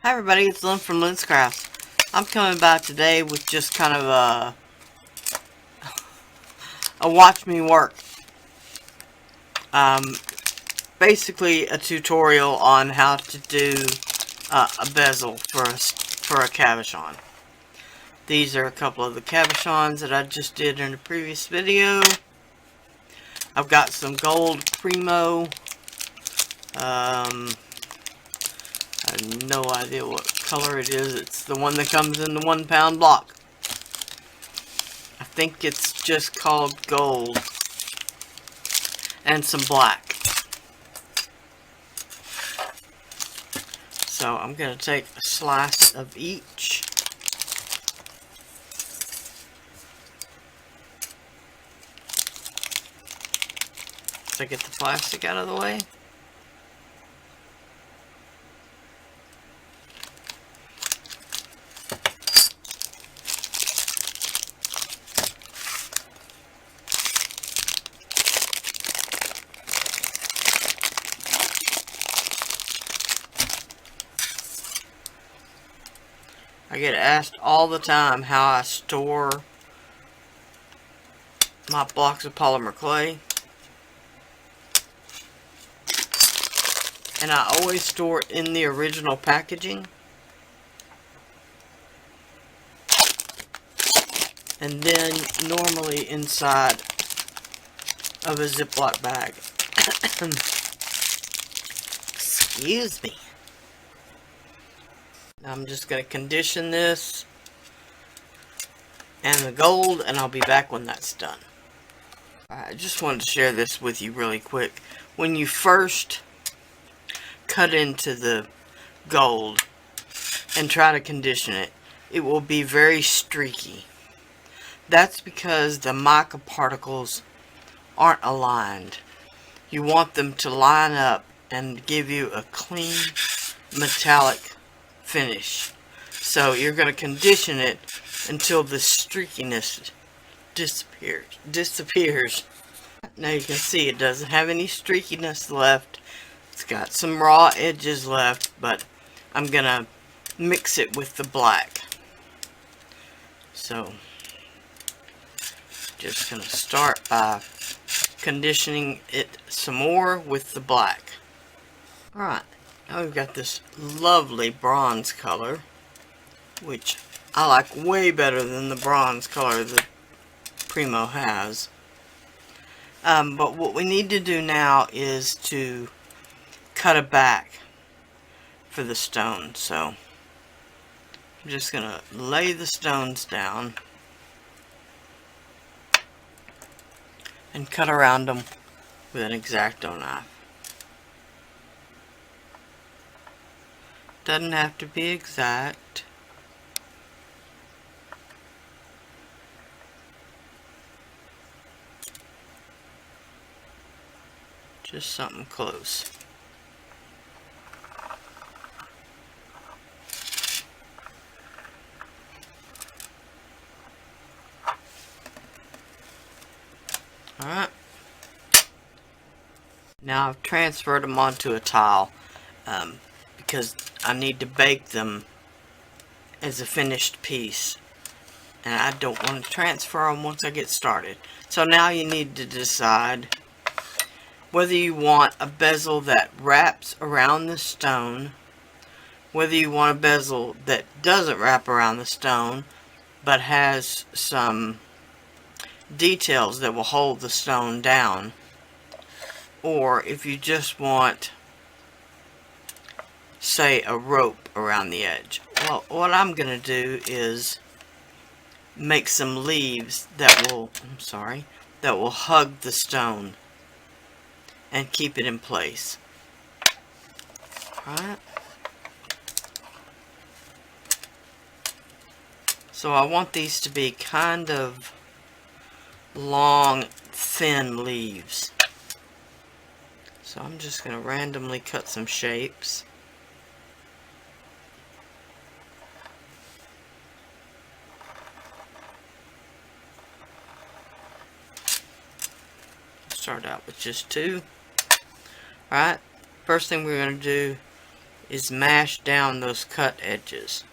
Hi everybody, it's Lyn from Lyn's Crafts. I'm coming by today with just kind of a watch me work. Basically a tutorial on how to do a bezel for a cabochon. These are a couple of the cabochons that I just did in a previous video. I've got some gold Primo. I have no idea what color it is. It's the one that comes in the 1 pound block. I think it's just called gold. And some black. So I'm going to take a slice of each. To get the plastic out of the way. I get asked all the time how I store my blocks of polymer clay. And I always store it in the original packaging. And then normally inside of a Ziploc bag. Excuse me. I'm just going to condition this and the gold, and I'll be back when that's done. I just wanted to share this with you really quick. When you first cut into the gold and try to condition it, it will be very streaky. That's because the mica particles aren't aligned. You want them to line up and give you a clean metallic finish. So you're going to condition it until the streakiness disappears. Now you can see it doesn't have any streakiness left. It's got some raw edges left, but I'm going to mix it with the black. So just going to start by conditioning it some more with the black. Alright. Now we've got this lovely bronze color, which I like way better than the bronze color that Primo has. But what we need to do now is to cut a back for the stone. So I'm just going to lay the stones down and cut around them with an X-Acto knife. Doesn't have to be exact. Just something close. Alright. Now I've transferred them onto a tile. Because I need to bake them as a finished piece, and I don't want to transfer them once I get started. So now you need to decide whether you want a bezel that wraps around the stone, whether you want a bezel that doesn't wrap around the stone but has some details that will hold the stone down, or if you just want, say, a rope around the edge. Well, what I'm going to do is make some leaves that will, that will hug the stone and keep it in place. Alright. So I want these to be kind of long, thin leaves. So I'm just going to randomly cut some shapes. Start out with just two. Alright, first thing we're going to do is mash down those cut edges.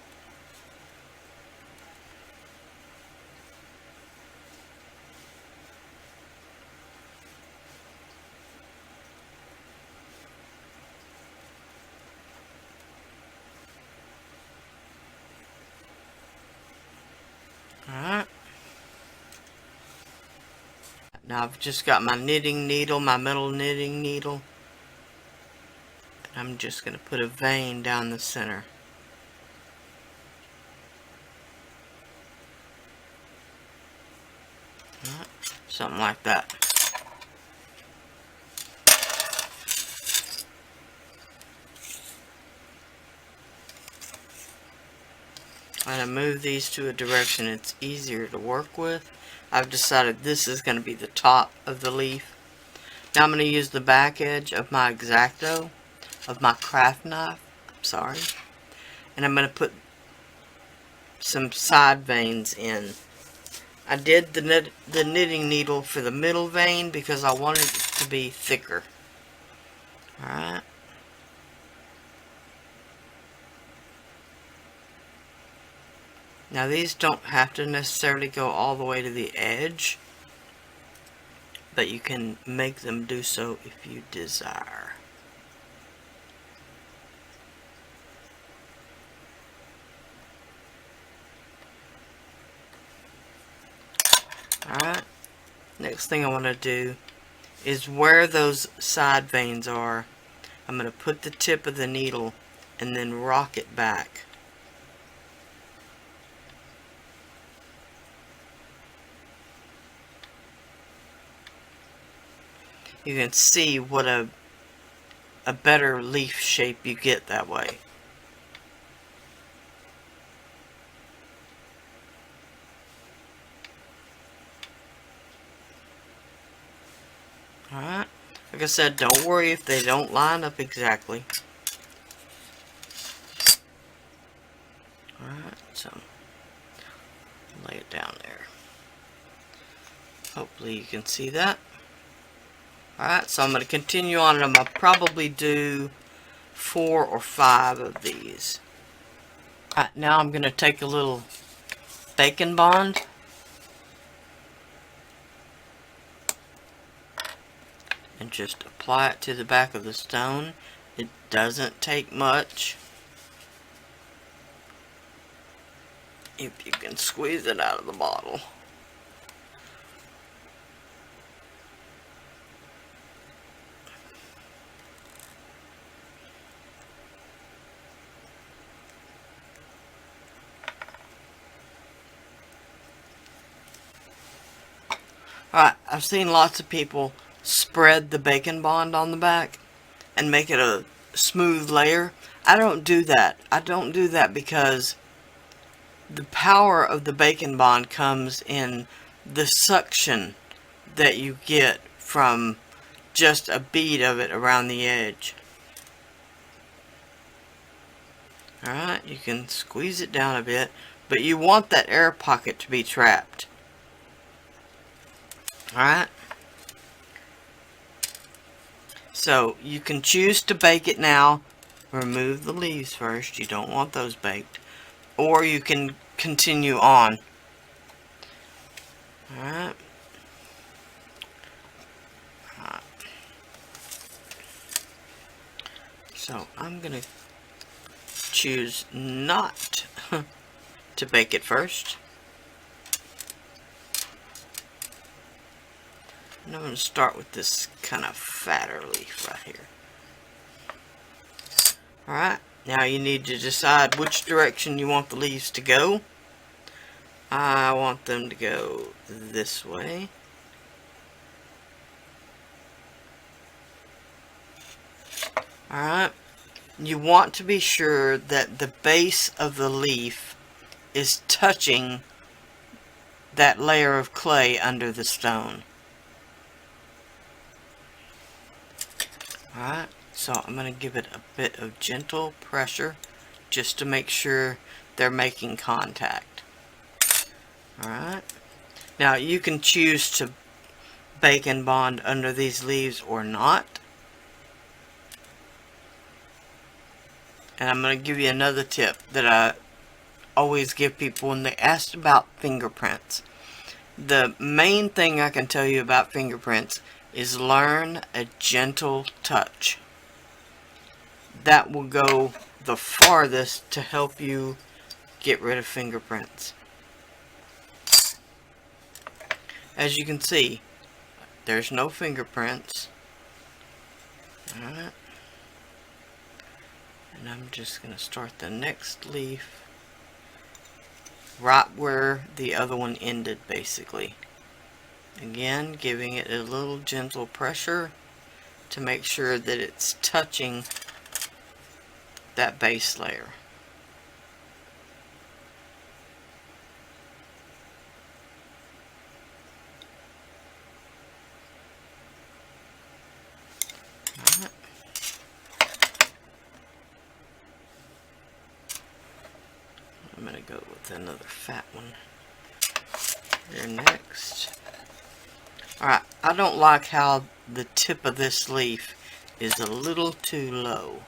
Alright. Now I've just got my knitting needle, my metal knitting needle. And I'm just going to put a vein down the center. Alright, something like that. I'm going to move these to a direction it's easier to work with. I've decided this is going to be the top of the leaf. Now I'm going to use the back edge of my X-Acto, of my craft knife, and I'm going to put some side veins in. I did the knitting needle for the middle vein because I wanted it to be thicker. Alright. Now these don't have to necessarily go all the way to the edge, but you can make them do so if you desire. Alright, next thing I want to do is where those side veins are, I'm going to put the tip of the needle and then rock it back. You can see what a better leaf shape you get that way. Alright, like I said, don't worry if they don't line up exactly. Alright, so lay it down there. Hopefully you can see that. Alright, so I'm going to continue on, and I'm going to probably do 4 or 5 of these. Alright, now I'm going to take a little Bacon Bond and just apply it to the back of the stone. It doesn't take much. If you can squeeze it out of the bottle. Alright, I've seen lots of people spread the Bacon Bond on the back and make it a smooth layer. I don't do that. I don't do that because the power of the Bacon Bond comes in the suction that you get from just a bead of it around the edge. Alright, you can squeeze it down a bit, but you want that air pocket to be trapped. Alright, so you can choose to bake it now. Remove the leaves first, you don't want those baked, or you can continue on. Alright, so I'm going to choose not to bake it first. And I'm going to start with this kind of fatter leaf right here. Alright, now you need to decide which direction you want the leaves to go. I want them to go this way. Alright, you want to be sure that the base of the leaf is touching that layer of clay under the stone. Alright, so I'm going to give it a bit of gentle pressure just to make sure they're making contact. Alright, now you can choose to Bacon Bond under these leaves or not. And I'm going to give you another tip that I always give people when they ask about fingerprints. The main thing I can tell you about fingerprints is learn a gentle touch. That will go the farthest to help you get rid of fingerprints. As you can see, there's no fingerprints. Alright. And I'm just going to start the next leaf right where the other one ended, basically. Again, giving it a little gentle pressure to make sure that it's touching that base layer. Alright. I'm going to go with another fat one here next. Alright, I don't like how the tip of this leaf is a little too low.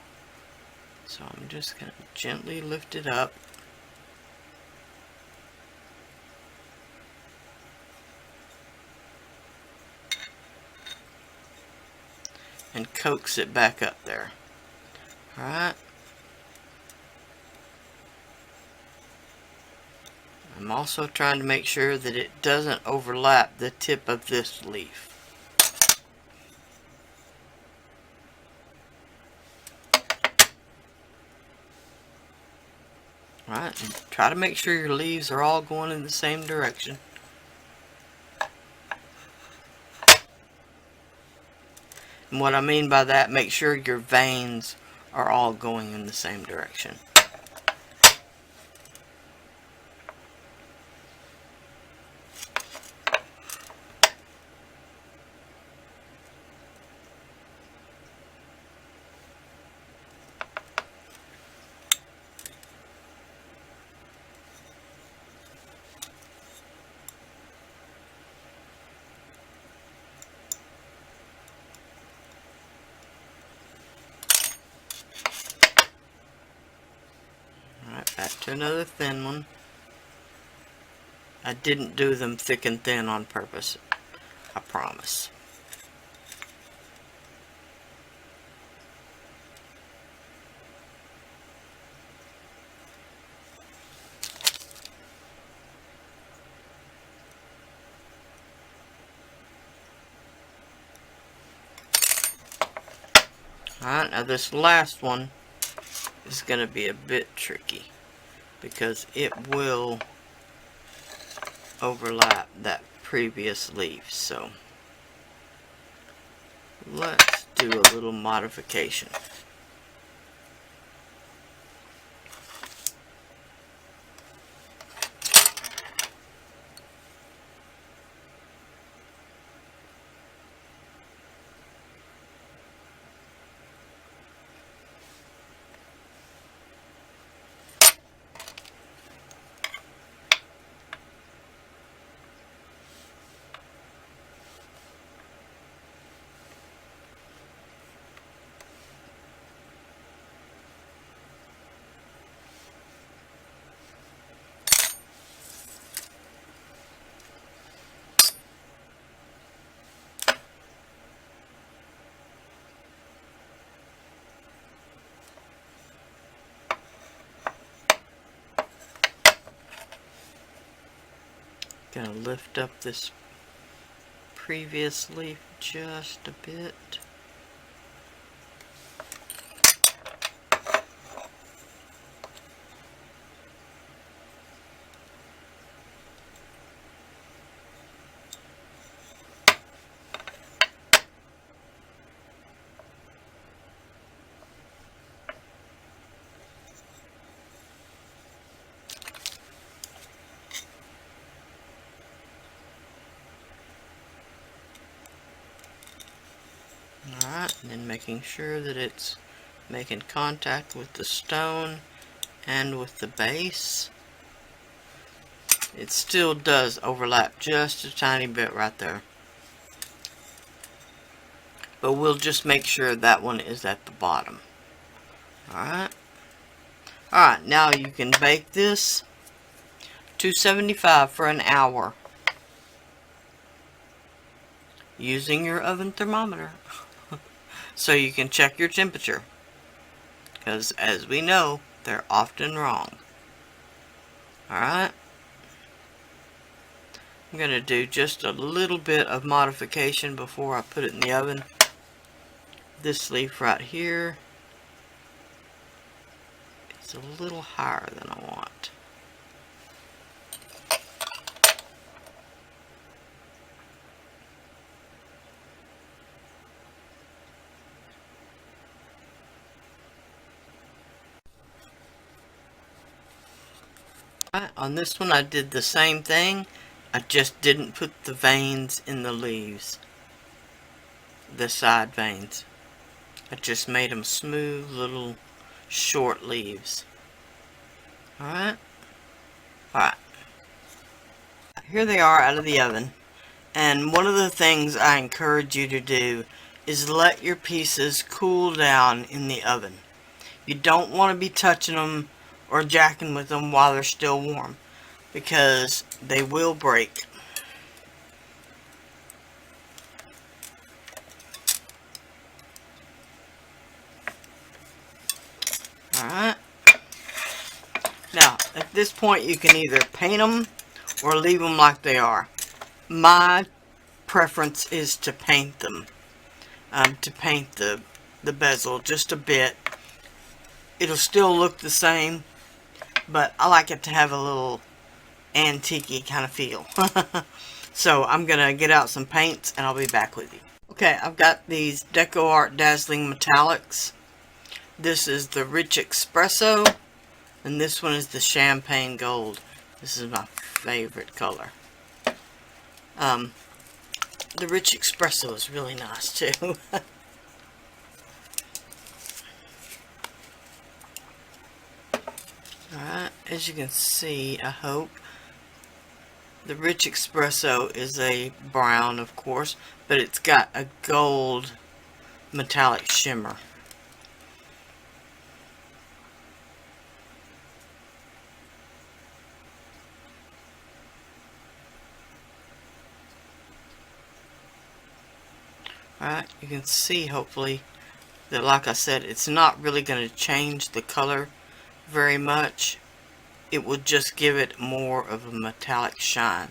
So I'm just going to gently lift it up. And coax it back up there. Alright. I'm also trying to make sure that it doesn't overlap the tip of this leaf. Alright, and try to make sure your leaves are all going in the same direction. And what I mean by that, make sure your veins are all going in the same direction. Back to another thin one. I didn't do them thick and thin on purpose, I promise. Alright, now this last one is going to be a bit tricky, because it will overlap that previous leaf. So let's do a little modification. Gonna lift up this previous leaf just a bit. Alright, and then making sure that it's making contact with the stone and with the base. It still does overlap just a tiny bit right there. But we'll just make sure that one is at the bottom. Alright. Alright, now you can bake this 275 for an hour using your oven thermometer. So you can check your temperature, because as we know, they're often wrong. Alright, I'm going to do just a little bit of modification before I put it in the oven. This leaf right here is a little higher than I want. On this one I did the same thing. I just didn't put the veins in the leaves, the side veins. I just made them smooth little short leaves. Alright. Here they are out of the oven. And one of the things I encourage you to do is let your pieces cool down in the oven. You don't want to be touching them or jacking with them while they're still warm, because they will break. Alright. Now, at this point you can either paint them or leave them like they are. My preference is to paint them. To paint the bezel just a bit. It'll still look the same, but I like it to have a little antique-y kind of feel. So I'm going to get out some paints and I'll be back with you. Okay, I've got these Deco Art Dazzling Metallics. This is the Rich Espresso, and this one is the Champagne Gold. This is my favorite color. The Rich Espresso is really nice too. Alright, as you can see, I hope, the Rich Espresso is a brown, of course, but it's got a gold metallic shimmer. Alright, you can see, hopefully, that, like I said, it's not really going to change the color very much. It will just give it more of a metallic shine.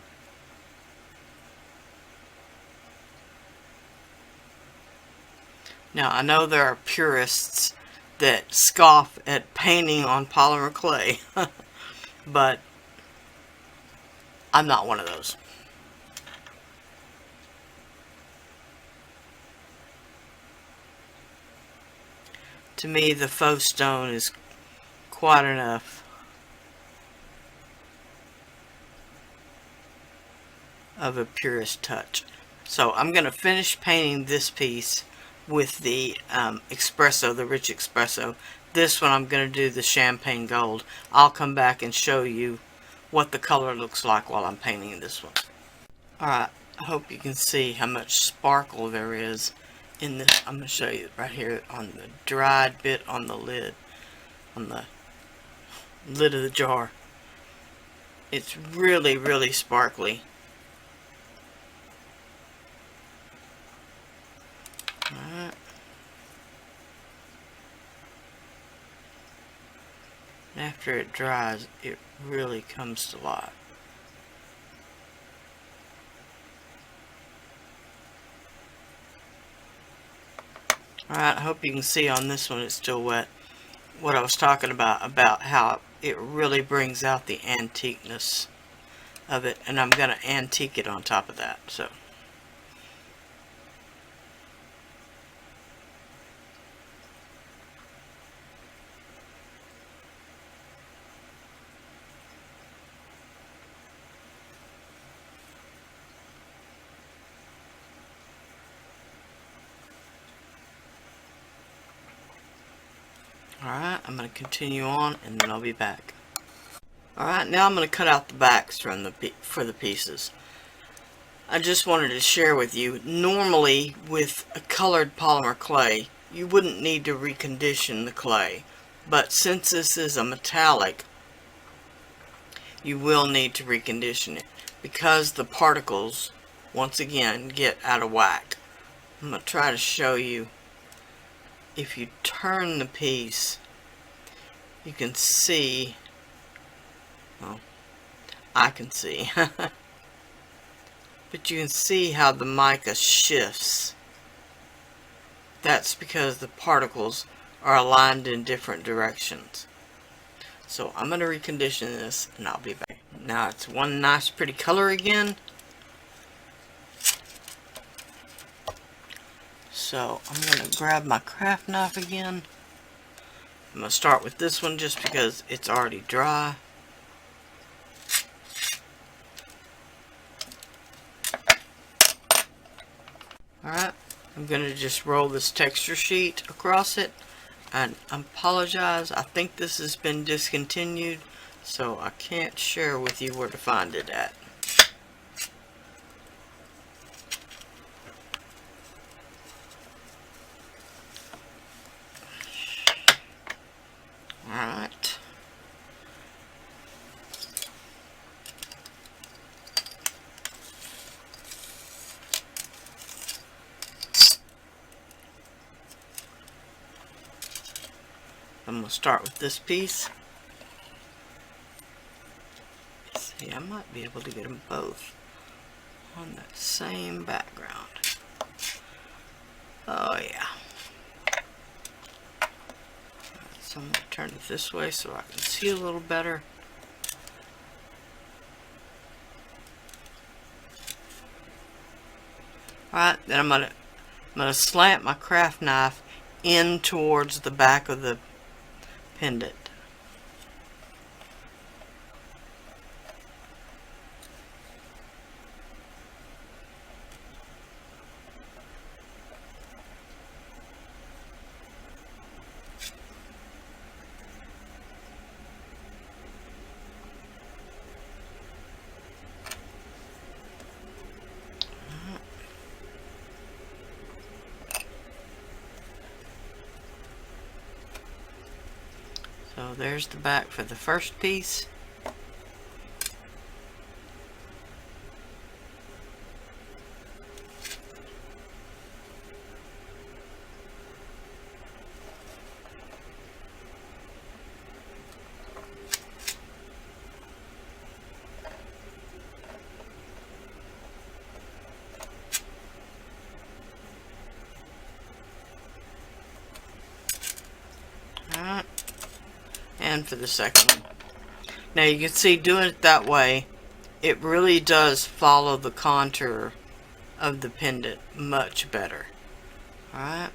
Now, I know there are purists that scoff at painting on polymer clay, but I'm not one of those. To me, the faux stone is quite enough of a purist touch. So I'm going to finish painting this piece with the espresso, the Rich Espresso. This one I'm going to do the Champagne Gold. I'll come back and show you what the color looks like while I'm painting this one. Alright, I hope you can see how much sparkle there is in this. I'm going to show you right here on the dried bit on the lid. On the lid of the jar. It's really, really sparkly. Alright. After it dries, it really comes to life. Alright, I hope you can see on this one it's still wet. What I was talking about how it really brings out the antiqueness of it, and I'm going to antique it on top of that. So alright, I'm going to continue on and then I'll be back. Alright, now I'm going to cut out the backs from for the pieces. I just wanted to share with you, normally with a colored polymer clay, you wouldn't need to recondition the clay. But since this is a metallic, you will need to recondition it because the particles, once again, get out of whack. I'm going to try to show you. If you turn the piece, you can see, well, I can see, but you can see how the mica shifts. That's because the particles are aligned in different directions. So I'm going to recondition this and I'll be back. Now it's one nice pretty color again. So I'm going to grab my craft knife again. I'm going to start with this one just because it's already dry. Alright, I'm going to just roll this texture sheet across it. And I apologize, I think this has been discontinued, so I can't share with you where to find it at. Alright. I'm going to start with this piece. See, I might be able to get them both on that same background. Oh yeah. So I'm going to turn it this way so I can see a little better. Alright, then I'm going to slant my craft knife in towards the back of the pendant. So there's the back for the first piece. Alright. And for the second one. Now you can see doing it that way, it really does follow the contour of the pendant much better. Alright.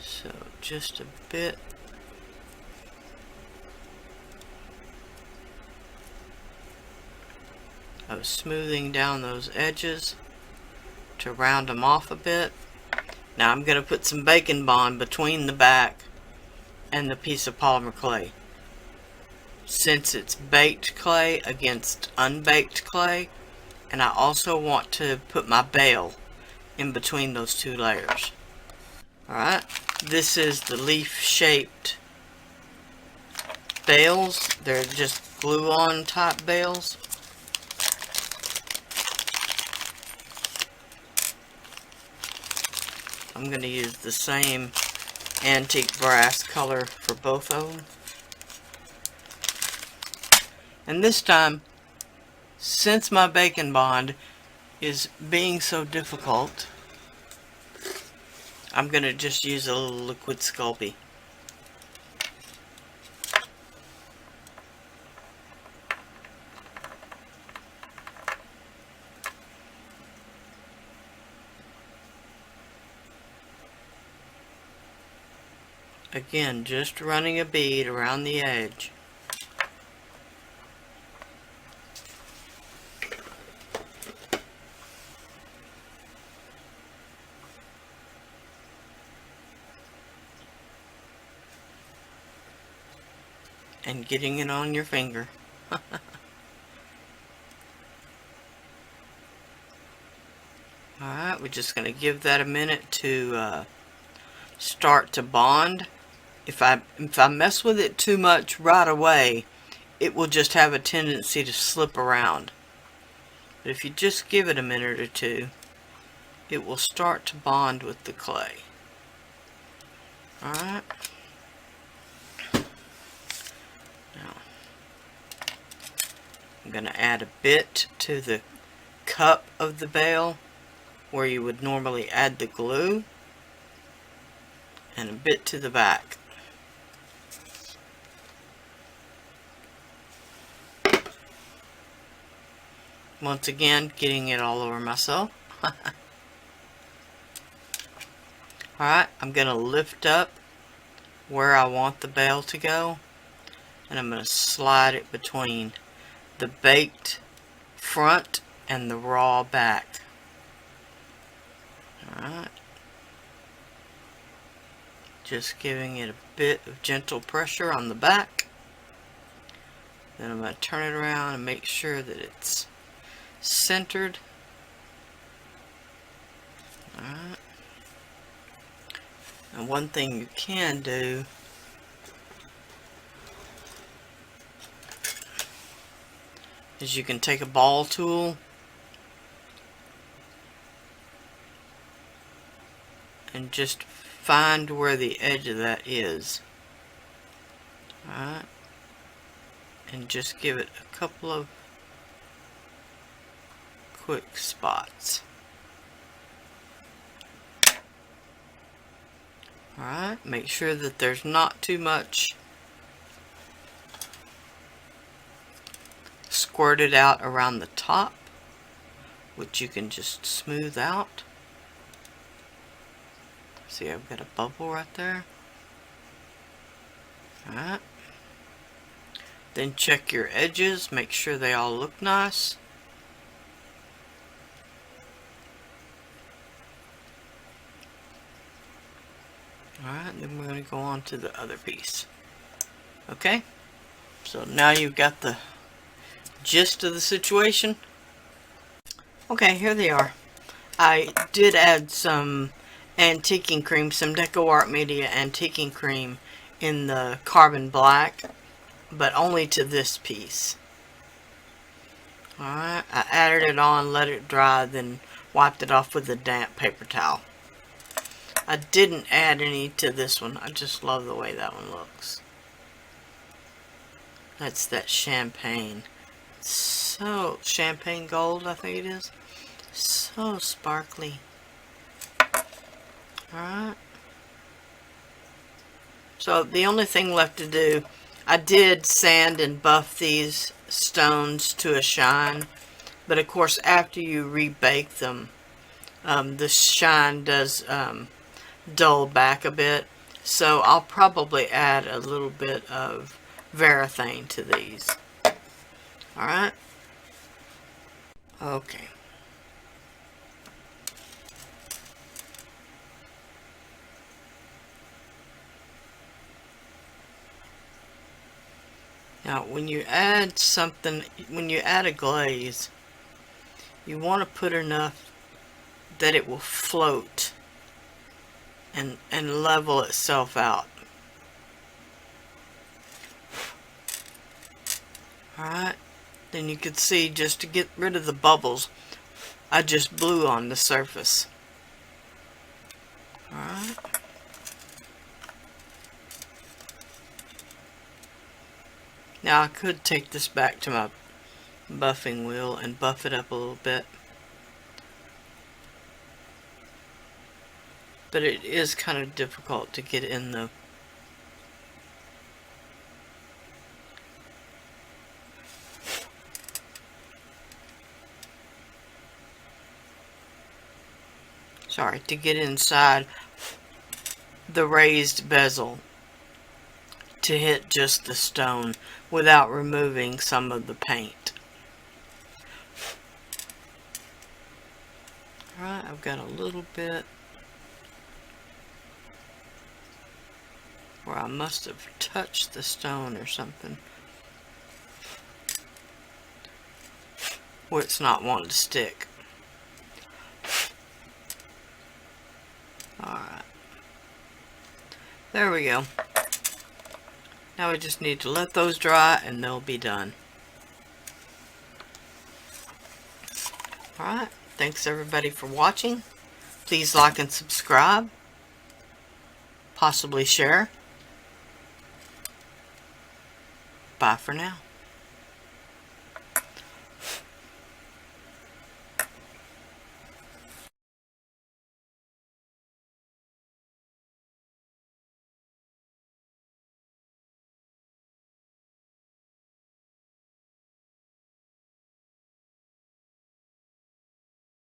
So just a bit. Of smoothing down those edges to round them off a bit. Now I'm going to put some Bacon Bond between the back and the piece of polymer clay. Since it's baked clay against unbaked clay, and I also want to put my bail in between those two layers. Alright, this is the leaf shaped bails. They're just glue-on type bails. I'm going to use the same antique brass color for both of them. And this time, since my Bacon Bond is being so difficult, I'm going to just use a little liquid Sculpey. Again, just running a bead around the edge. And getting it on your finger. Alright, we're just going to give that a minute to start to bond. If I mess with it too much right away, it will just have a tendency to slip around. But if you just give it a minute or two, it will start to bond with the clay. Alright. Now, I'm going to add a bit to the cup of the bale where you would normally add the glue, and a bit to the back. Once again, getting it all over myself. Alright, I'm going to lift up where I want the bale to go, and I'm going to slide it between the baked front and the raw back. Alright, just giving it a bit of gentle pressure on the back. Then I'm going to turn it around and make sure that it's centered. Alright. And one thing you can do is you can take a ball tool and just find where the edge of that is. Alright. And just give it a couple of quick spots. Alright, make sure that there's not too much squirted out around the top, which you can just smooth out. See, I've got a bubble right there. Alright. Then check your edges, make sure they all look nice. Alright, then we're going to go on to the other piece. Okay, so now you've got the gist of the situation. Okay, here they are. I did add some antiquing cream, some Deco Art Media antiquing cream in the carbon black, but only to this piece. Alright, I added it on, let it dry, then wiped it off with a damp paper towel. I didn't add any to this one. I just love the way that one looks. That's that champagne. So, champagne gold, I think it is. So sparkly. Alright. So, the only thing left to do, I did sand and buff these stones to a shine. But of course, after you rebake them, the shine does dull back a bit, so I'll probably add a little bit of varathane to these. Alright? Okay. Now, when you add something, when you add a glaze, you want to put enough that it will float and level itself out. Alright, then you can see, just to get rid of the bubbles, I just blew on the surface. Alright. Now I could take this back to my buffing wheel and buff it up a little bit. But it is kind of difficult to get in the to get inside the raised bezel to hit just the stone without removing some of the paint. Alright, I've got a little bit where I must have touched the stone or something, where it's not wanting to stick. Alright. There we go. Now we just need to let those dry and they'll be done. Alright, thanks everybody for watching. Please like and subscribe. Possibly share. Bye for now.